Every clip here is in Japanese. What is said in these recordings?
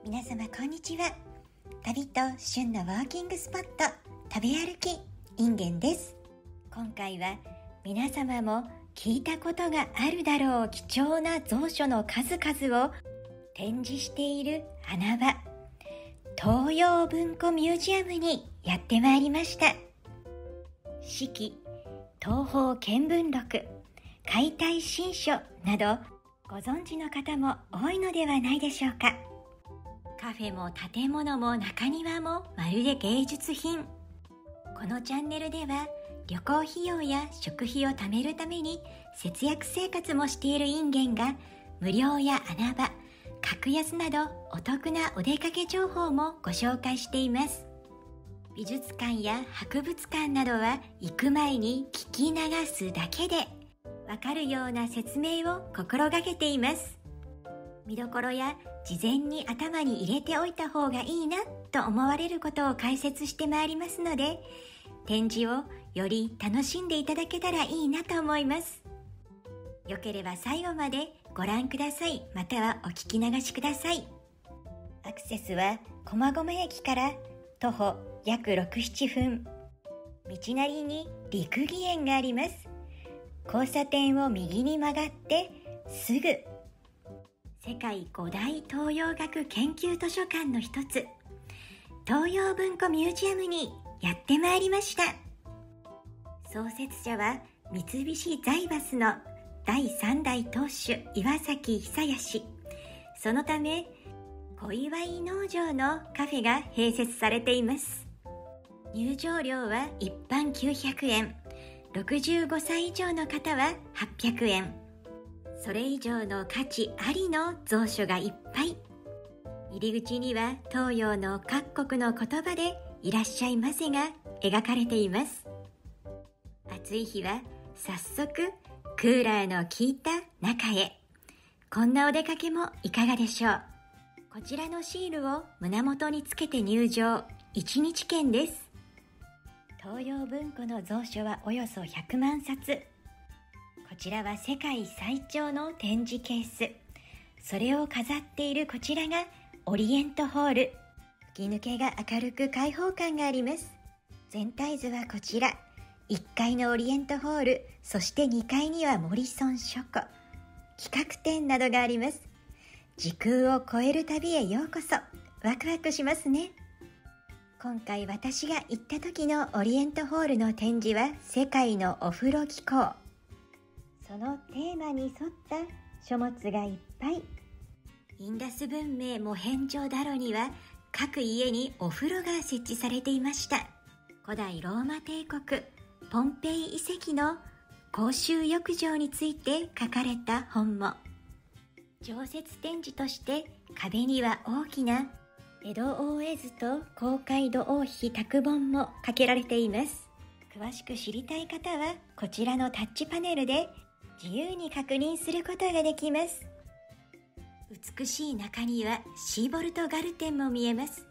皆様こんにちは。旅と旬のウォーキングスポット、食べ歩きインゲンです。今回は皆様も聞いたことがあるだろう貴重な蔵書の数々を展示している穴場、東洋文庫ミュージアムにやってまいりました。四季、東方見聞録、解体新書などご存知の方も多いのではないでしょうか。カフェも建物も中庭もまるで芸術品。このチャンネルでは旅行費用や食費を貯めるために節約生活もしているインゲンが無料や穴場、格安などお得なお出かけ情報もご紹介しています。美術館や博物館などは行く前に聞き流すだけでわかるような説明を心がけています。見どころや事前に頭に入れておいた方がいいなと思われることを解説してまいりますので、展示をより楽しんでいただけたらいいなと思います。よければ最後までご覧ください、またはお聞き流しください。アクセスは駒込駅から徒歩約 6,7 分。道なりに陸義園があります。交差点を右に曲がってすぐ、世界5大東洋学研究図書館の一つ、東洋文庫ミュージアムにやってまいりました。創設者は三菱財閥の第3代当主岩崎久彌。そのため小祝農場のカフェが併設されています。入場料は一般900円、65歳以上の方は800円。それ以上の価値ありの蔵書がいっぱい。入り口には東洋の各国の言葉でいらっしゃいませが描かれています。暑い日は早速クーラーの効いた中へ。こんなお出かけもいかがでしょう。こちらのシールを胸元につけて入場、1日券です。東洋文庫の蔵書はおよそ100万冊。こちらは世界最長の展示ケース。それを飾っているこちらがオリエントホール。吹き抜けが明るく開放感があります。全体図はこちら。1階のオリエントホール、そして2階にはモリソン書庫、企画展などがあります。時空を超える旅へようこそ。ワクワクしますね。今回私が行った時のオリエントホールの展示は世界のお風呂機構。そのテーマに沿った書物がいっぱい。インダス文明モヘンジョダロには各家にお風呂が設置されていました。古代ローマ帝国ポンペイ遺跡の公衆浴場について書かれた本も。常設展示として壁には大きな江戸大絵図と公会堂王妃拓本もかけられています。詳しく知りたい方はこちらのタッチパネルで自由に確認することができます。美しい中にはシーボルトガルテンも見えます。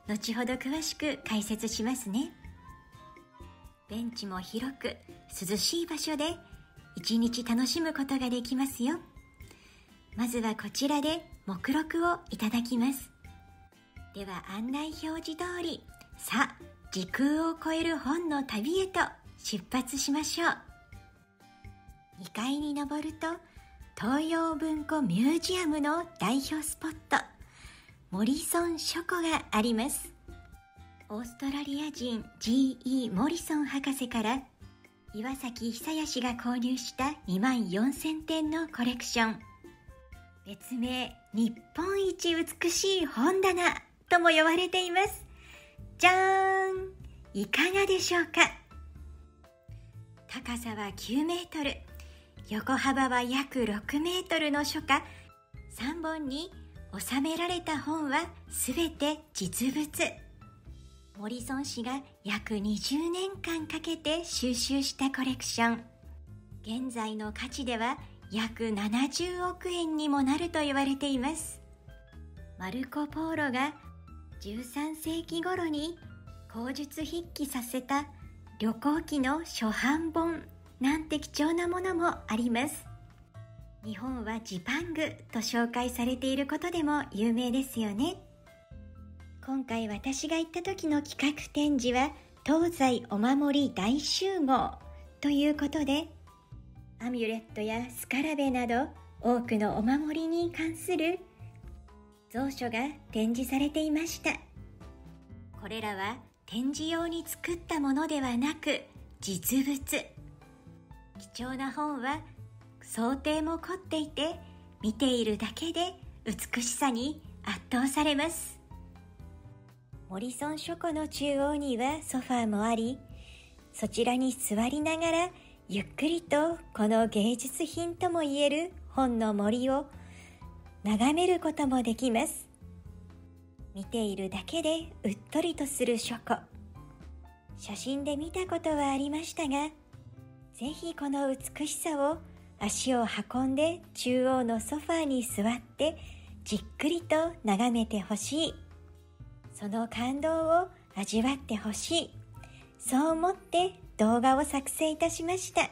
後ほど詳しく解説しますね。ベンチも広く涼しい場所で一日楽しむことができますよ。まずはこちらで目録をいただきます。では案内表示通り、さあ時空を超える本の旅へと出発しましょう。2階に登ると東洋文庫ミュージアムの代表スポット、モリソン書庫があります。オーストラリア人 G.E. モリソン博士から岩崎久彌が購入した24,000点のコレクション。別名日本一美しい本棚とも呼ばれています。じゃーん、いかがでしょうか。高さは9メートル、横幅は約6メートルの書架3本に収められた本はすべて実物。モリソン氏が約20年間かけて収集したコレクション。現在の価値では約70億円にもなると言われています。マルコ・ポーロが13世紀頃に口述筆記させた旅行記の初版本なんて貴重なものもあります。日本はジパングと紹介されていることでも有名ですよね。今回私が行った時の企画展示は東西お守り大集合ということで、アミュレットやスカラベなど多くのお守りに関する蔵書が展示されていました。これらは展示用に作ったものではなく実物。貴重な本は装丁も凝っていて、見ているだけで美しさに圧倒されます。モリソン書庫の中央にはソファーもあり、そちらに座りながらゆっくりとこの芸術品ともいえる本の森を眺めることもできます。見ているだけでうっとりとする書庫。写真で見たことはありましたが、ぜひこの美しさを足を運んで中央のソファーに座ってじっくりと眺めてほしい。その感動を味わってほしい。そう思って動画を作成いたしました。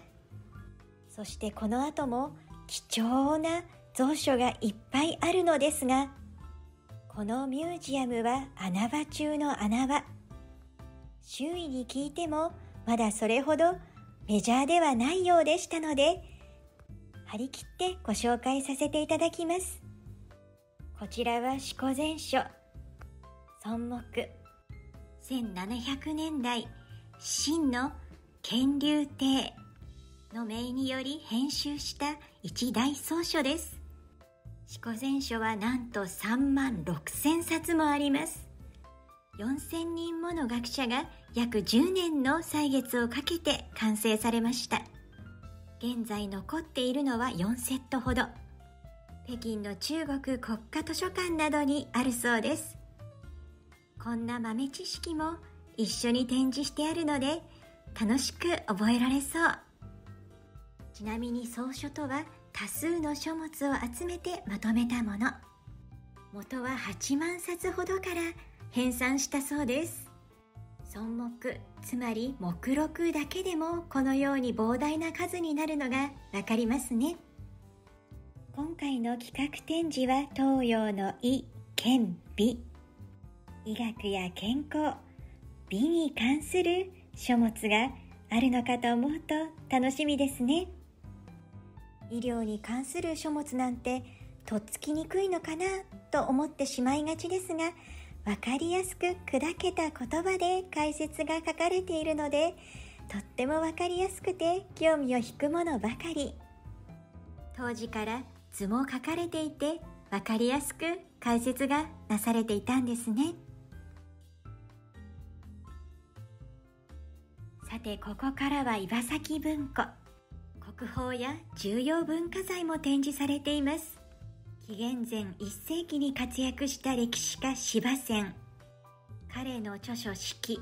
そしてこの後も貴重な蔵書がいっぱいあるのですが、このミュージアムは穴場中の穴場。周囲に聞いてもまだそれほどメジャーではないようでしたので、張り切ってご紹介させていただきます。こちらは四庫全書孫木1700年代清の乾隆帝の命により編集した一大草書です。四庫全書はなんと3万6,000冊もあります。4,000人もの学者が約10年の歳月をかけて完成されました。現在残っているのは4セットほど。北京の中国国家図書館などにあるそうです。こんな豆知識も一緒に展示してあるので楽しく覚えられそう。ちなみに草書とは多数の書物を集めてまとめたもの。元は8万冊ほどから編纂したそうです。孫木、つまり目録だけでもこのように膨大な数になるのがわかりますね。今回の企画展示は東洋の医、健、美。医学や健康、美に関する書物があるのかと思うと楽しみですね。医療に関する書物なんてとっつきにくいのかなと思ってしまいがちですが、わかりやすく砕けた言葉で解説が書かれているので、とってもわかりやすくて興味を引くものばかり。当時から図も書かれていてわかりやすく解説がなされていたんですね。さて、ここからは岩崎文庫。国宝や重要文化財も展示されています。紀元前1世紀に活躍した歴史家司馬遷。彼の著書四季。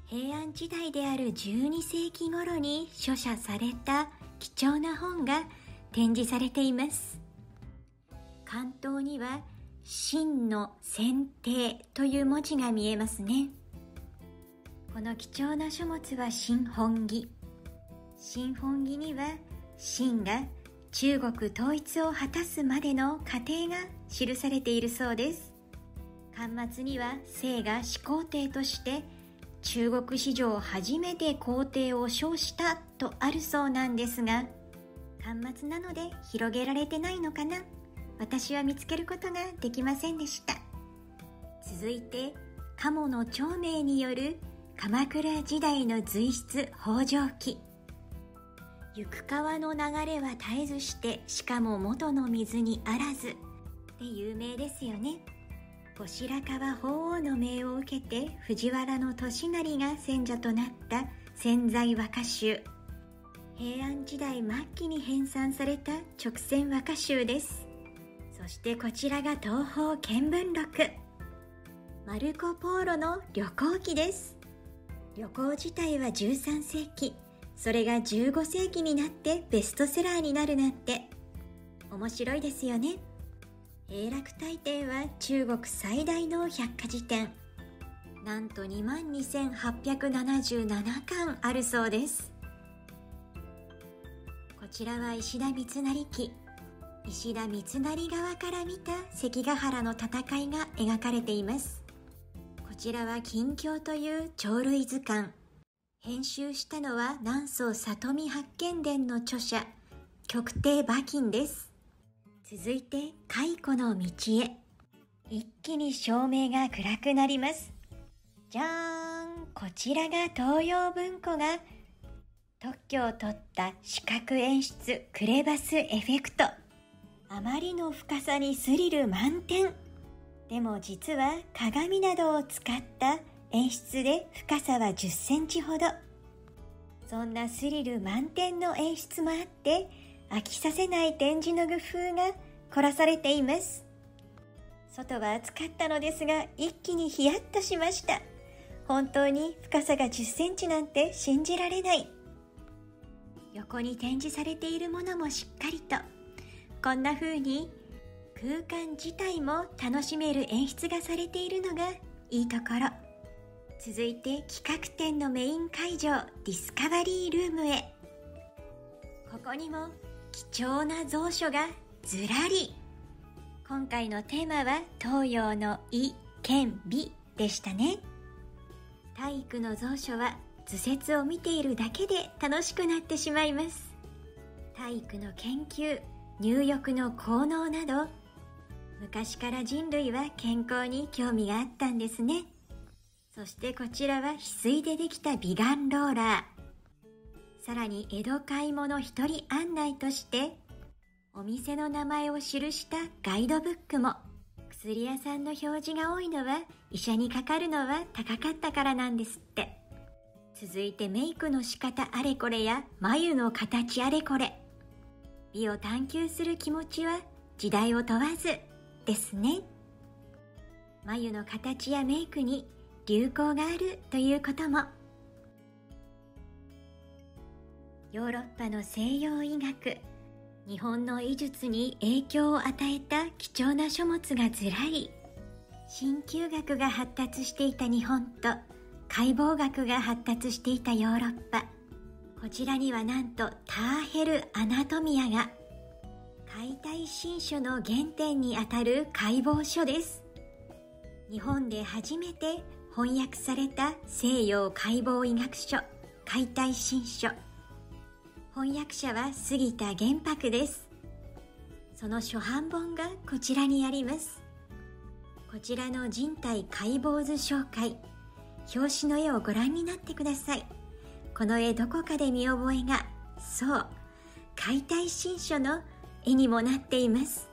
平安時代である12世紀頃に書写された貴重な本が展示されています。関東には真の選定という文字が見えますね。この貴重な書物は真本義。真本義には真が中国統一を果たすまでの過程が記されているそうです。巻末には清が始皇帝として中国史上初めて皇帝を称したとあるそうなんですが、巻末なので広げられてないのかな。私は見つけることができませんでした。続いて鴨の長明による鎌倉時代の随筆北条記。行く川の流れは絶えずして、しかも元の水にあらずで有名ですよね。後白河法皇の命を受けて藤原利成が選者となった潜在和歌集。平安時代末期に編纂された勅撰和歌集です。そしてこちらが東方見聞録。マルコ・ポーロの旅行記です。旅行自体は13世紀、それが15世紀になってベストセラーになるなんて面白いですよね。永楽大典は中国最大の百科事典。なんと22,877巻あるそうです。こちらは石田三成記。石田三成側から見た関ヶ原の戦いが描かれています。こちらは近況という鳥類図鑑。編集したのは南宋里見八犬伝の著者曲亭馬琴です。続いて蚕の道へ。一気に照明が暗くなります。じゃーん、こちらが東洋文庫が特許を取った視覚演出クレバスエフェクト。あまりの深さにスリル満点。でも実は鏡などを使った演出で深さは10センチほど。そんなスリル満点の演出もあって飽きさせない展示の工夫が凝らされています。外は暑かったのですが一気にヒヤッとしました。本当に深さが10センチなんて信じられない。横に展示されているものもしっかりとこんな風に空間自体も楽しめる演出がされているのがいいところ。続いて企画展のメイン会場ディスカバリールームへ。ここにも貴重な蔵書がずらり。今回のテーマは東洋の医剣美でしたね。体育の蔵書は図説を見ているだけで楽しくなってしまいます。体育の研究、入浴の効能など昔から人類は健康に興味があったんですね。そしてこちらは翡翠でできた美顔ローラー。さらに江戸買い物一人案内としてお店の名前を記したガイドブックも。薬屋さんの表示が多いのは医者にかかるのは高かったからなんですって。続いてメイクの仕方あれこれや眉の形あれこれ。美を探求する気持ちは時代を問わずですね。眉の形やメイクに流行があるということも。ヨーロッパの西洋医学、日本の医術に影響を与えた貴重な書物がずらり。鍼灸学が発達していた日本と解剖学が発達していたヨーロッパ。こちらにはなんとターヘル・アナトミアが解体新書の原点にあたる解剖書です。日本で初めて翻訳された西洋解剖医学書解体新書。翻訳者は杉田玄白です。その初版本がこちらにあります。こちらの人体解剖図紹介、表紙の絵をご覧になってください。この絵どこかで見覚えが、そう解体新書の絵にもなっています。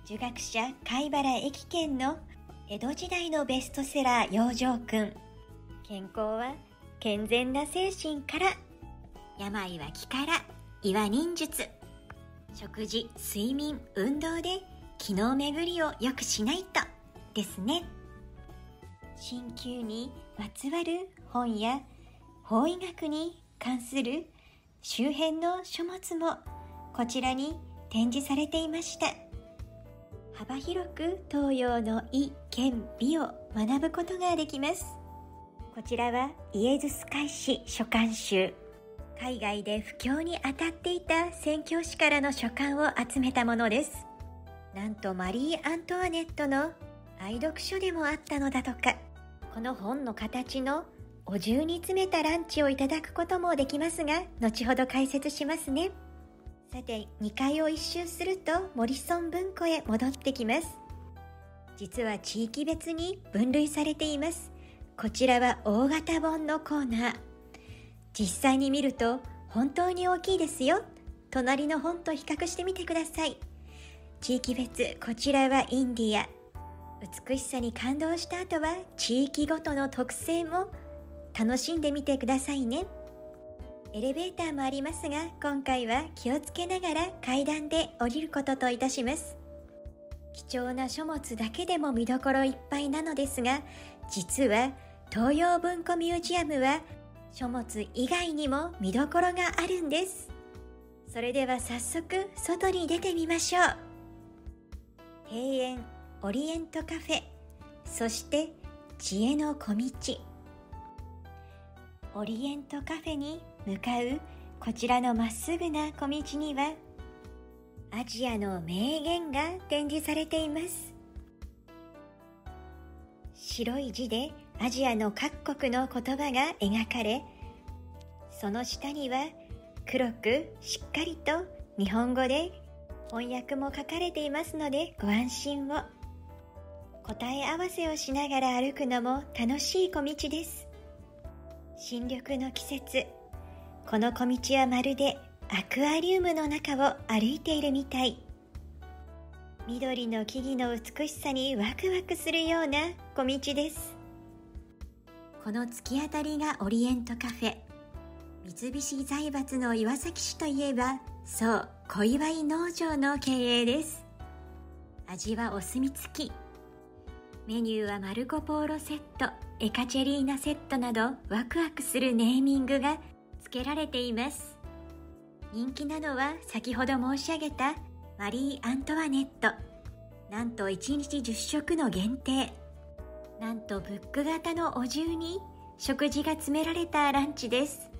儒学者貝原益賢の江戸時代のベストセラー養生訓。健康は健全な精神から、病は気から、胃は忍術。食事、睡眠、運動で機能巡りを良くしないとですね。鍼灸にまつわる本や法医学に関する周辺の書物もこちらに展示されていました。幅広く東洋の医剣美を学ぶことができます。こちらはイエズス会誌書簡集。海外で布教に当たっていた宣教師からの書簡を集めたものです。なんとマリー・アントワネットの愛読書でもあったのだとか。この本の形のお重に詰めたランチをいただくこともできますが、後ほど解説しますね。さて、2階を一周するとモリソン文庫へ戻ってきます。実は地域別に分類されています。こちらは大型本のコーナー。実際に見ると本当に大きいですよ。隣の本と比較してみてください。地域別、こちらはインディア。美しさに感動した後は地域ごとの特性も楽しんでみてくださいね。エレベーターもありますが、今回は気をつけながら階段で降りることといたします。貴重な書物だけでも見どころいっぱいなのですが、実は東洋文庫ミュージアムは書物以外にも見どころがあるんです。それでは早速外に出てみましょう。庭園、オリエントカフェ、そして知恵の小道。オリエントカフェに向かうこちらのまっすぐな小道には、アジアの名言が展示されています。白い字でアジアの各国の言葉が描かれ、その下には黒くしっかりと日本語で翻訳も書かれていますのでご安心を。答え合わせをしながら歩くのも楽しい小道です。新緑の季節、この小道はまるでアクアリウムの中を歩いているみたい。緑の木々の美しさにワクワクするような小道です。この突き当たりがオリエントカフェ。三菱財閥の岩崎氏といえば、そう、小祝農場の経営です。味はお墨付き。メニューはマルコポーロセット、エカチェリーナセットなどワクワクするネーミングが付けられています。人気なのは先ほど申し上げたマリー・アントワネット。なんと1日10食の限定。なんとブック型のお重に食事が詰められたランチです。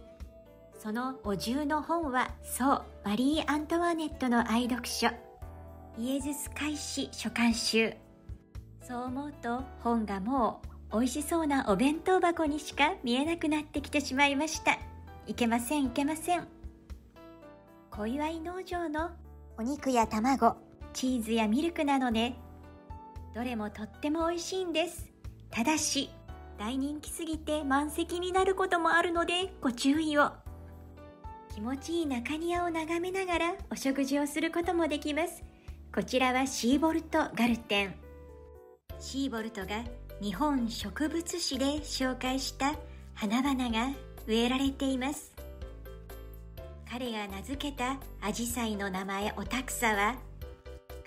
そのお重の本は、そう、マリー・アントワネットの愛読書、イエズス会誌書簡集。そう思うと本がもう美味しそうなお弁当箱にしか見えなくなってきてしまいました。いけませんいけません。小祝農場のお肉や卵、チーズやミルクなのでどれもとっても美味しいんです。ただし大人気すぎて満席になることもあるのでご注意を。気持ちいい中庭を眺めながらお食事をすることもできます。こちらはシーボルトガルテン。シーボルトが日本植物誌で紹介した花々が植えられています。彼が名付けたアジサイの名前オタクサは、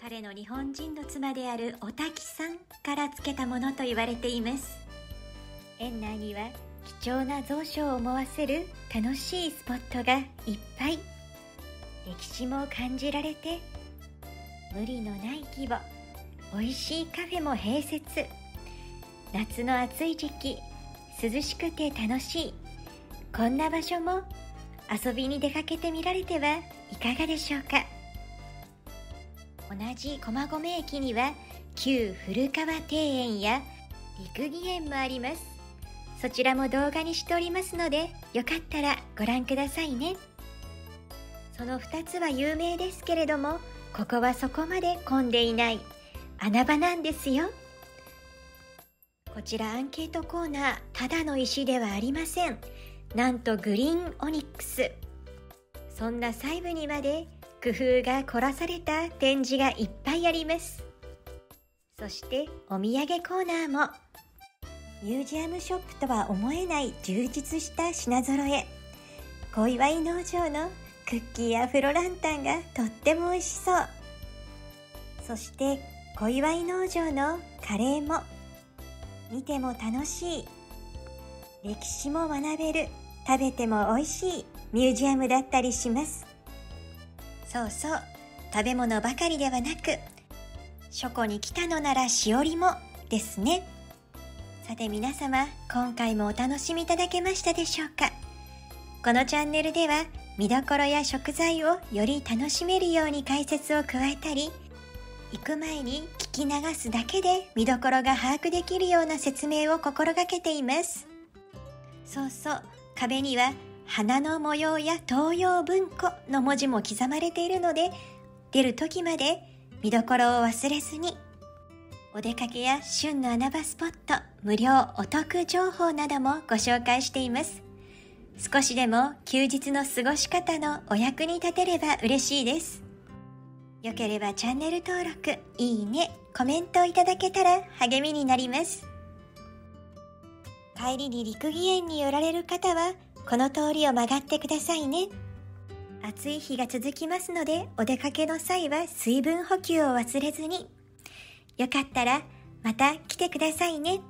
彼の日本人の妻であるおたきさんから付けたものと言われています。園内には貴重な蔵書を思わせる楽しいスポットがいっぱい。歴史も感じられて、無理のない規模、美味しいカフェも併設。夏の暑い時期、涼しくて楽しい、こんな場所も遊びに出かけてみられてはいかがでしょうか。同じ駒込駅には旧古川庭園や六義園もあります。そちらも動画にしておりますので、よかったらご覧くださいね。その2つは有名ですけれども、ここはそこまで混んでいない穴場なんですよ。こちらアンケートコーナー、ただの石ではありません。なんとグリーンオニックス。そんな細部にまで工夫が凝らされた展示がいっぱいあります。そしてお土産コーナーもミュージアムショップとは思えない充実した品揃え。小祝農場のクッキーやフロランタンがとっても美味しそう。そして小祝農場のカレーも見ても楽しい、歴史も学べる、食べても美味しいミュージアムだったりします。そうそう、食べ物ばかりではなく、書庫に来たのならしおりもですね。さて皆様、今回もお楽しみいただけましたでしょうか。このチャンネルでは見どころや食材をより楽しめるように解説を加えたり、行く前に聞き流すだけで見どころが把握できるような説明を心がけています。そうそう、壁には花の模様や東洋文庫の文字も刻まれているので、出る時まで見どころを忘れずに。お出かけや旬の穴場スポット、無料お得情報などもご紹介しています。少しでも休日の過ごし方のお役に立てれば嬉しいです。よければチャンネル登録、いいね、コメントをいただけたら励みになります。帰りに六義園に寄られる方はこの通りを曲がってくださいね。暑い日が続きますので、お出かけの際は水分補給を忘れずに。よかったらまた来てくださいね。